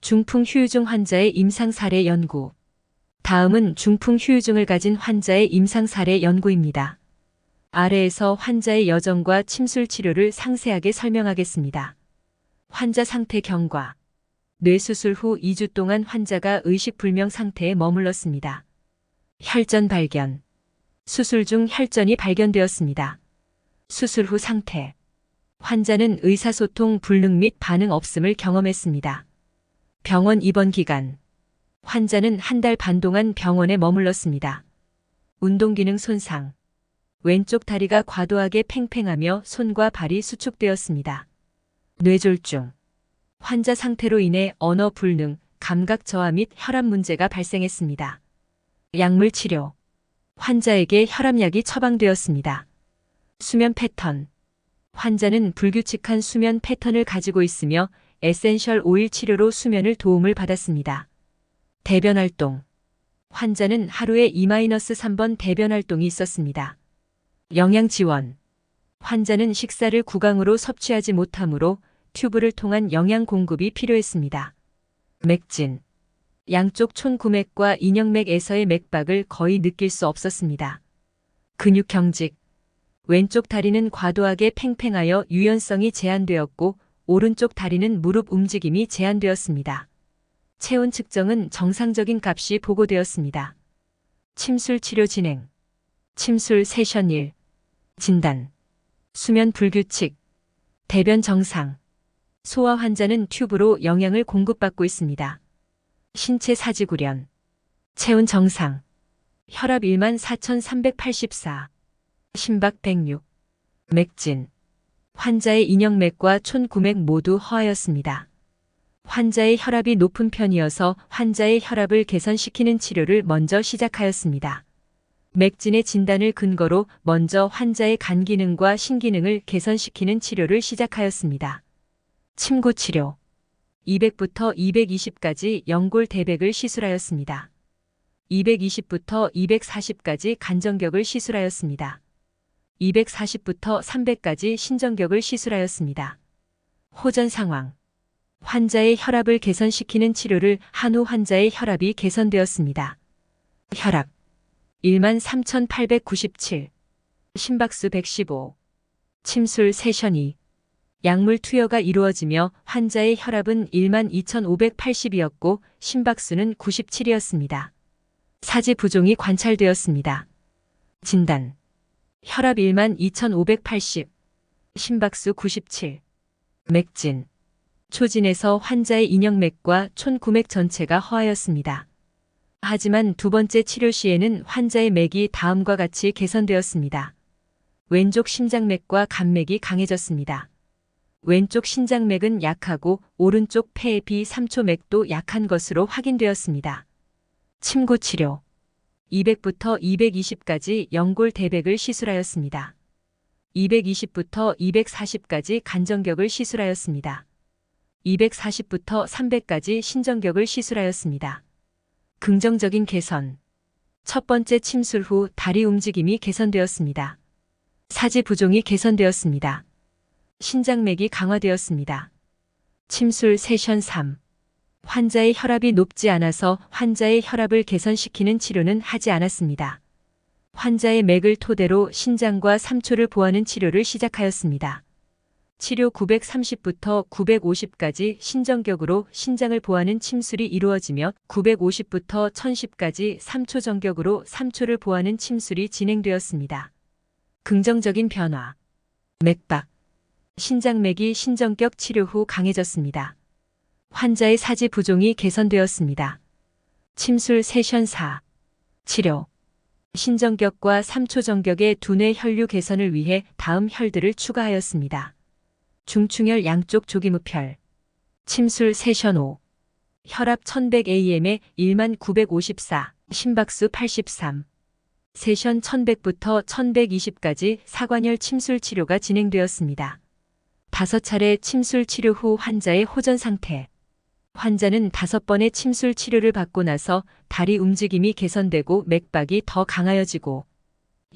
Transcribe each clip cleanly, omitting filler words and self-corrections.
중풍 후유증 환자의 임상 사례 연구. 다음은 중풍 후유증을 가진 환자의 임상 사례 연구입니다. 아래에서 환자의 여정과 침술 치료를 상세하게 설명하겠습니다. 환자 상태 경과. 뇌수술 후 2주 동안 환자가 의식불명 상태에 머물렀습니다. 혈전 발견. 수술 중 혈전이 발견되었습니다. 수술 후 상태. 환자는 의사소통 불능 및 반응 없음을 경험했습니다. 병원 입원 기간. 환자는 한 달 반 동안 병원에 머물렀습니다. 운동기능 손상. 왼쪽 다리가 과도하게 팽팽하며 손과 발이 수축되었습니다. 뇌졸중. 환자 상태로 인해 언어 불능, 감각 저하 및 혈압 문제가 발생했습니다. 약물 치료. 환자에게 혈압약이 처방되었습니다. 수면 패턴. 환자는 불규칙한 수면 패턴을 가지고 있으며 에센셜 오일 치료로 수면을 도움을 받았습니다. 대변 활동. 환자는 하루에 2-3번 대변 활동이 있었습니다. 영양 지원. 환자는 식사를 구강으로 섭취하지 못하므로 튜브를 통한 영양 공급이 필요했습니다. 맥진. 양쪽 촌구맥과 인형맥에서의 맥박을 거의 느낄 수 없었습니다. 근육 경직. 왼쪽 다리는 과도하게 팽팽하여 유연성이 제한되었고 오른쪽 다리는 무릎 움직임이 제한되었습니다. 체온 측정은 정상적인 값이 보고되었습니다. 침술 치료 진행. 침술 세션 1. 진단. 수면 불규칙. 대변 정상. 소아 환자는 튜브로 영양을 공급받고 있습니다. 신체 사지구련. 체온 정상. 혈압 14,384. 심박 106. 맥진. 환자의 인형맥과 촌구맥 모두 허하였습니다. 환자의 혈압이 높은 편이어서 환자의 혈압을 개선시키는 치료를 먼저 시작하였습니다. 맥진의 진단을 근거로 먼저 환자의 간 기능과 신기능을 개선시키는 치료를 시작하였습니다. 침구 치료. 200부터 220까지 연골 대백을 시술하였습니다. 220부터 240까지 간정격을 시술하였습니다. 240부터 300까지 신정격을 시술하였습니다. 호전 상황. 환자의 혈압을 개선시키는 치료를 한 후 환자의 혈압이 개선되었습니다. 혈압 13,897. 심박수 115. 침술 세션 2. 약물 투여가 이루어지며 환자의 혈압은 12,580이었고 심박수는 97이었습니다. 사지 부종이 관찰되었습니다. 진단. 혈압 12,580. 심박수 97. 맥진. 초진에서 환자의 인형맥과 촌구맥 전체가 허하였습니다. 하지만 두 번째 치료 시에는 환자의 맥이 다음과 같이 개선되었습니다. 왼쪽 심장맥과 간맥이 강해졌습니다. 왼쪽 신장맥은 약하고 오른쪽 폐 B3초맥도 약한 것으로 확인되었습니다. 침구 치료. 200부터 220까지 연골 대백을 시술하였습니다. 220부터 240까지 간정격을 시술하였습니다. 240부터 300까지 신정격을 시술하였습니다. 긍정적인 개선. 첫 번째 침술 후 다리 움직임이 개선되었습니다. 사지 부종이 개선되었습니다. 신장맥이 강화되었습니다. 침술 세션 3. 환자의 혈압이 높지 않아서 환자의 혈압을 개선시키는 치료는 하지 않았습니다. 환자의 맥을 토대로 신장과 삼초를 보하는 치료를 시작하였습니다. 치료 930부터 950까지 신정격으로 신장을 보하는 침술이 이루어지며 950부터 1010까지 3초 정격으로 3초를 보하는 침술이 진행되었습니다. 긍정적인 변화. 맥박. 신장맥이 신정격 치료 후 강해졌습니다. 환자의 사지 부종이 개선되었습니다. 침술 세션 4. 치료. 신정격과 3초 정격의 두뇌 혈류 개선을 위해 다음 혈들을 추가하였습니다. 중충혈 양쪽 조기무혈. 침술 세션 5. 혈압 1100AM에 1954. 심박수 83. 세션 1100부터 1120까지 사관혈 침술 치료가 진행되었습니다. 5차례 침술 치료 후 환자의 호전 상태. 환자는 5번의 침술 치료를 받고 나서 다리 움직임이 개선되고 맥박이 더 강하여지고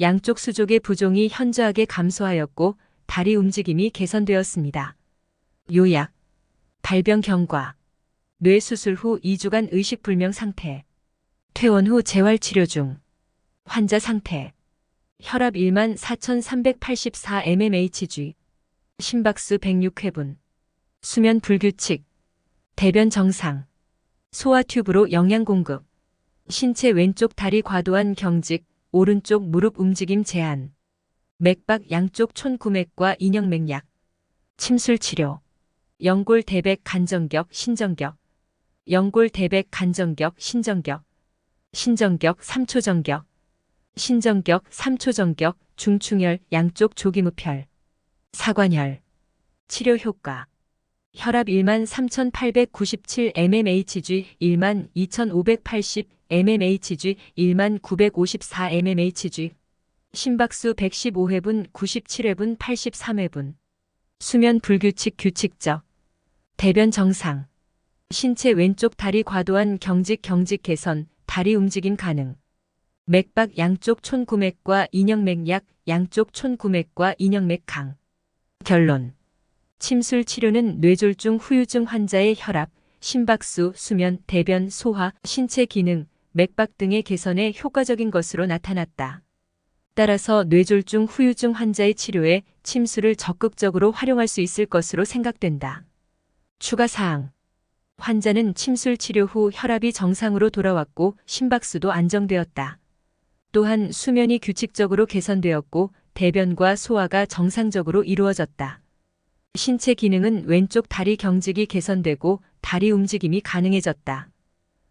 양쪽 수족의 부종이 현저하게 감소하였고 다리 움직임이 개선되었습니다. 요약. 발병 경과. 뇌 수술 후 2주간 의식불명 상태. 퇴원 후 재활치료 중. 환자 상태. 혈압 14,384 mmHg. 심박수 106회분. 수면 불규칙. 대변 정상. 소화 튜브로 영양 공급. 신체 왼쪽 다리 과도한 경직, 오른쪽 무릎 움직임 제한. 맥박 양쪽 촌구맥과 인형맥약. 침술 치료. 연골 대백 간정격 신정격. 연골 대백 간정격 신정격. 신정격 3초 정격. 신정격 3초 정격 중충혈 양쪽 조기무혈. 사관혈. 치료 효과. 혈압 13,897 mmHg 12,580 mmHg 1954 mmHg. 심박수 115회분 97회분 83회분. 수면 불규칙 규칙적. 대변 정상. 신체 왼쪽 다리 과도한 경직 개선, 다리 움직임 가능. 맥박 양쪽 촌구맥과 인형맥약, 양쪽 촌구맥과 인형맥 강. 결론. 침술 치료는 뇌졸중 후유증 환자의 혈압, 심박수, 수면, 대변, 소화, 신체 기능, 맥박 등의 개선에 효과적인 것으로 나타났다. 따라서 뇌졸중 후유증 환자의 치료에 침술을 적극적으로 활용할 수 있을 것으로 생각된다. 추가 사항. 환자는 침술 치료 후 혈압이 정상으로 돌아왔고 심박수도 안정되었다. 또한 수면이 규칙적으로 개선되었고 대변과 소화가 정상적으로 이루어졌다. 신체 기능은 왼쪽 다리 경직이 개선되고 다리 움직임이 가능해졌다.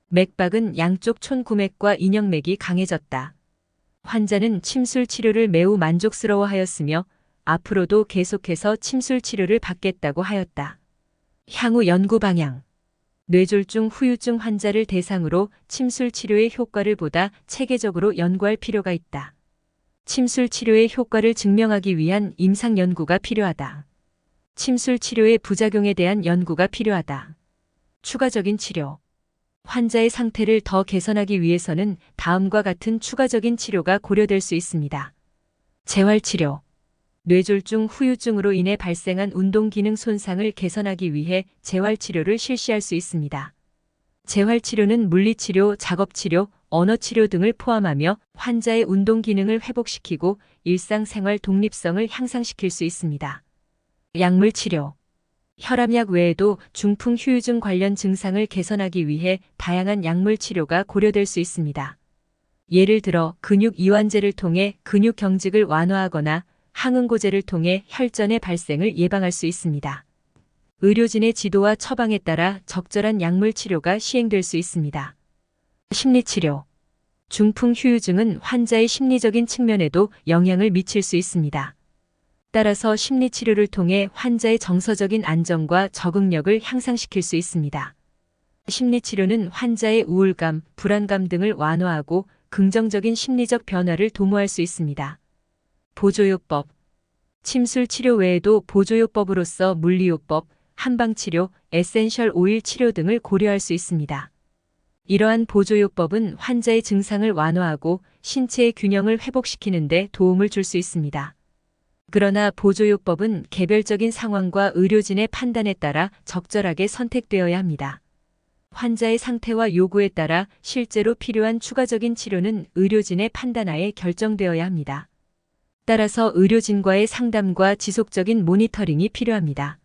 맥박은 양쪽 촌구맥과 인형맥이 강해졌다. 환자는 침술 치료를 매우 만족스러워하였으며 앞으로도 계속해서 침술 치료를 받겠다고 하였다. 향후 연구 방향. 뇌졸중 후유증 환자를 대상으로 침술 치료의 효과를 보다 체계적으로 연구할 필요가 있다. 침술 치료의 효과를 증명하기 위한 임상 연구가 필요하다. 침술 치료의 부작용에 대한 연구가 필요하다. 추가적인 치료. 환자의 상태를 더 개선하기 위해서는 다음과 같은 추가적인 치료가 고려될 수 있습니다. 재활치료. 뇌졸중 후유증으로 인해 발생한 운동 기능 손상을 개선하기 위해 재활치료를 실시할 수 있습니다. 재활치료는 물리치료, 작업치료, 언어치료 등을 포함하며 환자의 운동 기능을 회복시키고 일상생활 독립성을 향상시킬 수 있습니다. 약물치료. 혈압약 외에도 중풍 후유증 관련 증상을 개선하기 위해 다양한 약물치료가 고려될 수 있습니다. 예를 들어 근육 이완제를 통해 근육 경직을 완화하거나 항응고제를 통해 혈전의 발생을 예방할 수 있습니다. 의료진의 지도와 처방에 따라 적절한 약물 치료가 시행될 수 있습니다. 심리치료. 중풍 후유증은 환자의 심리적인 측면에도 영향을 미칠 수 있습니다. 따라서 심리치료를 통해 환자의 정서적인 안정과 적응력을 향상시킬 수 있습니다. 심리치료는 환자의 우울감, 불안감 등을 완화하고 긍정적인 심리적 변화를 도모할 수 있습니다. 보조요법. 침술 치료 외에도 보조요법으로서 물리요법, 한방치료, 에센셜 오일 치료 등을 고려할 수 있습니다. 이러한 보조요법은 환자의 증상을 완화하고 신체의 균형을 회복시키는 데 도움을 줄 수 있습니다. 그러나 보조요법은 개별적인 상황과 의료진의 판단에 따라 적절하게 선택되어야 합니다. 환자의 상태와 요구에 따라 실제로 필요한 추가적인 치료는 의료진의 판단하에 결정되어야 합니다. 따라서 의료진과의 상담과 지속적인 모니터링이 필요합니다.